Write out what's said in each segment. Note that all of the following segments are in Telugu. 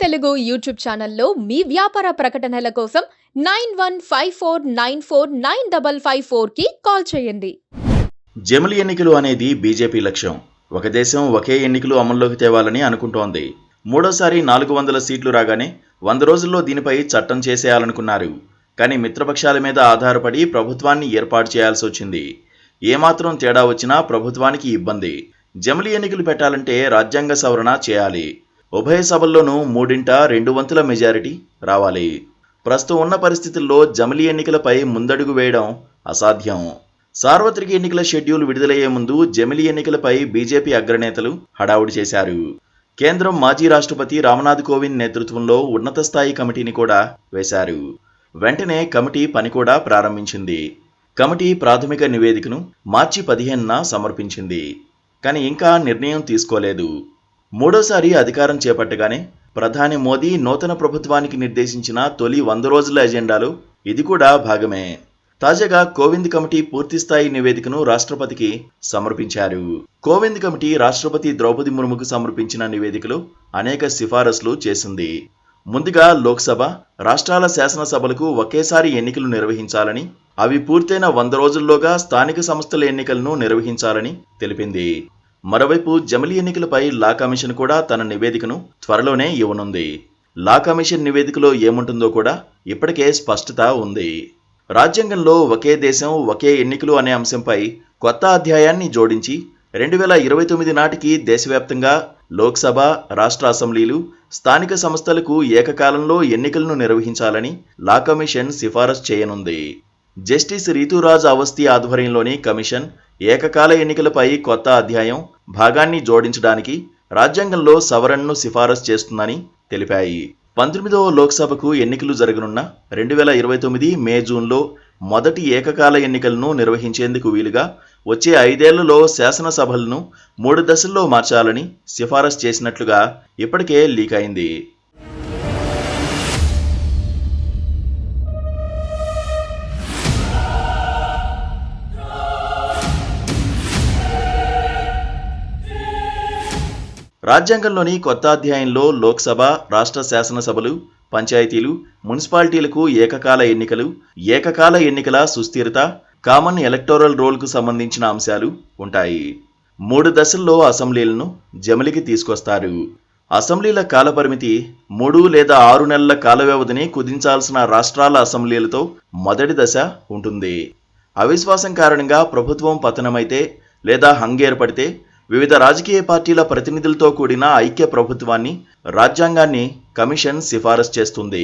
తెలుగు యూట్యూబ్ ఛానల్లో మీ వ్యాపార ప్రకటనల కోసం 9154949554 కి కాల్ చేయండి. జమిలి ఎన్నికలు అనేది బీజేపీ లక్ష్యం. ఒక దేశం ఒకే ఎన్నికలు అమల్లోకి తేవాలని అనుకుంటోంది. మూడోసారి 400 సీట్లు రాగానే 100 రోజుల్లో దీనిపై చట్టం చేసేయాలనుకున్నారు. కానీ మిత్రపక్షాల మీద ఆధారపడి ప్రభుత్వాన్ని ఏర్పాటు చేయాల్సి వచ్చింది. ఏమాత్రం తేడా వచ్చినా ప్రభుత్వానికి ఇబ్బంది. జమిలి ఎన్నికలు పెట్టాలంటే రాజ్యాంగ సవరణ చేయాలి. ఉభయ సభల్లోనూ 3/2 మెజారిటీ రావాలి. ప్రస్తుతం ఉన్న పరిస్థితుల్లో జమిలి ఎన్నికలపై ముందడుగు వేయడం అసాధ్యం. సార్వత్రిక ఎన్నికల షెడ్యూల్ విడుదలయ్యే ముందు జమిలి ఎన్నికలపై బీజేపీ అగ్రనేతలు హడావుడి చేశారు. కేంద్రం మాజీ రాష్ట్రపతి రామ్నాథ్ కోవింద్ నేతృత్వంలో ఉన్నత స్థాయి కమిటీని కూడా వేశారు. వెంటనే కమిటీ పని కూడా ప్రారంభించింది. కమిటీ ప్రాథమిక నివేదికను మార్చి 15న సమర్పించింది. కానీ ఇంకా నిర్ణయం తీసుకోలేదు. మూడోసారి అధికారం చేపట్టగానే ప్రధాని మోదీ నూతన ప్రభుత్వానికి నిర్దేశించిన తొలి 100 రోజుల ఎజెండాలో ఇది కూడా భాగమే. తాజాగా కోవింద్ కమిటీ పూర్తిస్థాయి నివేదికను రాష్ట్రపతికి సమర్పించారు. కోవింద్ కమిటీ రాష్ట్రపతి ద్రౌపది ముర్ముకు సమర్పించిన నివేదికలో అనేక సిఫారసులు చేసింది. ముందుగా లోక్సభ, రాష్ట్రాల శాసనసభలకు ఒకేసారి ఎన్నికలు నిర్వహించాలని, అవి పూర్తయిన 100 రోజుల్లోగా స్థానిక సంస్థల ఎన్నికలను నిర్వహించాలని తెలిపింది. మరోవైపు జమిలి ఎన్నికలపై లా కమిషన్ కూడా తన నివేదికను త్వరలోనే ఇవ్వనుంది. లా కమిషన్ నివేదికలో ఏముంటుందో కూడా ఇప్పటికే స్పష్టత ఉంది. రాజ్యాంగంలో ఒకే దేశం ఒకే ఎన్నికలు అనే అంశంపై కొత్త అధ్యాయాన్ని జోడించి 2029 నాటికి దేశవ్యాప్తంగా లోక్సభ, రాష్ట్ర అసెంబ్లీలు, స్థానిక సంస్థలకు ఏకకాలంలో ఎన్నికలను నిర్వహించాలని లా కమిషన్ సిఫారసు చేయనుంది. జస్టిస్ రీతురాజ్ అవస్థి ఆధ్వర్యంలోని కమిషన్ ఏకకాల ఎన్నికలపై కొత్త అధ్యాయం భాగాన్ని జోడించడానికి రాజ్యాంగంలో సవరణను సిఫారసు చేస్తుందని తెలిపాయి. 19వ లోక్సభకు ఎన్నికలు జరగనున్న 2029 మే-జూన్లో మొదటి ఏకకాల ఎన్నికలను నిర్వహించేందుకు వీలుగా వచ్చే 5 ఏళ్లలో శాసనసభలను 3 దశల్లో మార్చాలని సిఫారసు చేసినట్లుగా ఇప్పటికే లీక్ అయింది. రాజ్యాంగంలోని కొత్త అధ్యాయంలో లోక్సభ, రాష్ట్ర శాసనసభలు, పంచాయతీలు, మున్సిపాలిటీలకు ఏకకాల ఎన్నికల సుస్థిరత, కామన్ ఎలక్టోరల్ రోల్కు సంబంధించిన అంశాలు ఉంటాయి. 3 దశల్లో అసెంబ్లీలను జమిలికి తీసుకొస్తారు. అసెంబ్లీల కాలపరిమితి 3 లేదా 6 నెలల కాల వ్యవధిని కుదించాల్సిన రాష్ట్రాల అసెంబ్లీలతో మొదటి దశ ఉంటుంది. అవిశ్వాసం కారణంగా ప్రభుత్వం పతనమైతే లేదా హంగ్ ఏర్పడితే వివిధ రాజకీయ పార్టీల ప్రతినిధులతో కూడిన ఐక్య ప్రభుత్వాన్ని, రాజ్యాంగాన్ని కమిషన్ సిఫారసు చేస్తుంది.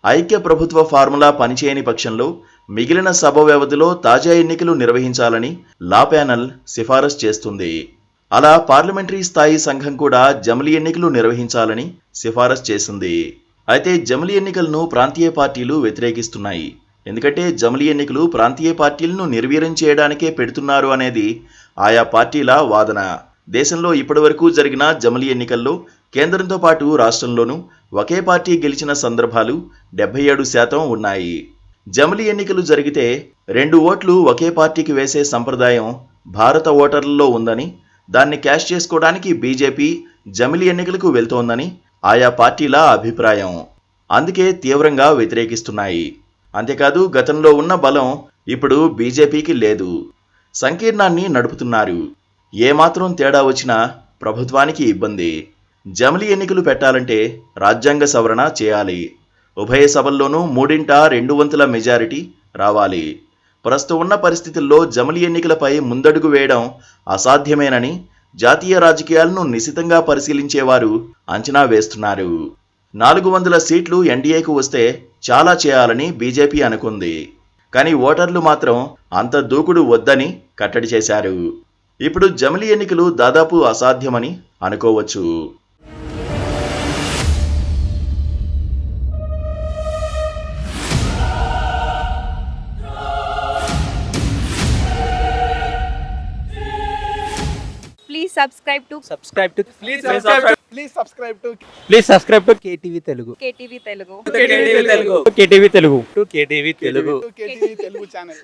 ఐక్య ప్రభుత్వ ఫార్ములా పనిచేయని పక్షంలో మిగిలిన సభ వ్యవధిలో తాజా ఎన్నికలు నిర్వహించాలని లా ప్యానెల్ సిఫారసు చేస్తుంది. అలా పార్లమెంటరీ స్థాయి సంఘం కూడా జమిలి ఎన్నికలు నిర్వహించాలని సిఫారసు చేసింది. అయితే జమిలి ఎన్నికలను ప్రాంతీయ పార్టీలు వ్యతిరేకిస్తున్నాయి. ఎందుకంటే జమిలి ఎన్నికలు ప్రాంతీయ పార్టీలను నిర్వీర్యం చేయడానికే పెడుతున్నారు అనేది ఆయా పార్టీల వాదన. దేశంలో ఇప్పటివరకు జరిగిన జమిలి ఎన్నికల్లో కేంద్రంతో పాటు రాష్ట్రంలోనూ ఒకే పార్టీ గెలిచిన సందర్భాలు 77% ఉన్నాయి. జమిలి ఎన్నికలు జరిగితే 2 ఓట్లు ఒకే పార్టీకి వేసే సంప్రదాయం భారత ఓటర్లలో ఉందని, దాన్ని క్యాష్ చేసుకోవడానికి బీజేపీ జమిలి ఎన్నికలకు వెళ్తోందని ఆయా పార్టీల అభిప్రాయం. అందుకే తీవ్రంగా వ్యతిరేకిస్తున్నాయి. అంతేకాదు గతంలో ఉన్న బలం ఇప్పుడు బీజేపీకి లేదు. సంకీర్ణాన్ని నడుపుతున్నారు. ఏమాత్రం తేడా వచ్చినా ప్రభుత్వానికి ఇబ్బంది. జమిలి ఎన్నికలు పెట్టాలంటే రాజ్యాంగ సవరణ చేయాలి. ఉభయ సభల్లోనూ 3/2 మెజారిటీ రావాలి. ప్రస్తుతం ఉన్న పరిస్థితుల్లో జమిలి ఎన్నికలపై ముందడుగు వేయడం అసాధ్యమేనని జాతీయ రాజకీయాలను నిశితంగా పరిశీలించేవారు అంచనా వేస్తున్నారు. 400 సీట్లు ఎన్డీఏకు వస్తే చాలా చేయాలని బీజేపీ అనుకుంది. కానీ ఓటర్లు మాత్రం అంత దూకుడు వద్దని కట్టడి చేశారు. ఇప్పుడు జమిలి ఎన్నికలు దాదాపు అసాధ్యమని అనుకోవచ్చు. Please subscribe to KTV Telugu. KTV Telugu. KTV Telugu. KTV Telugu channel.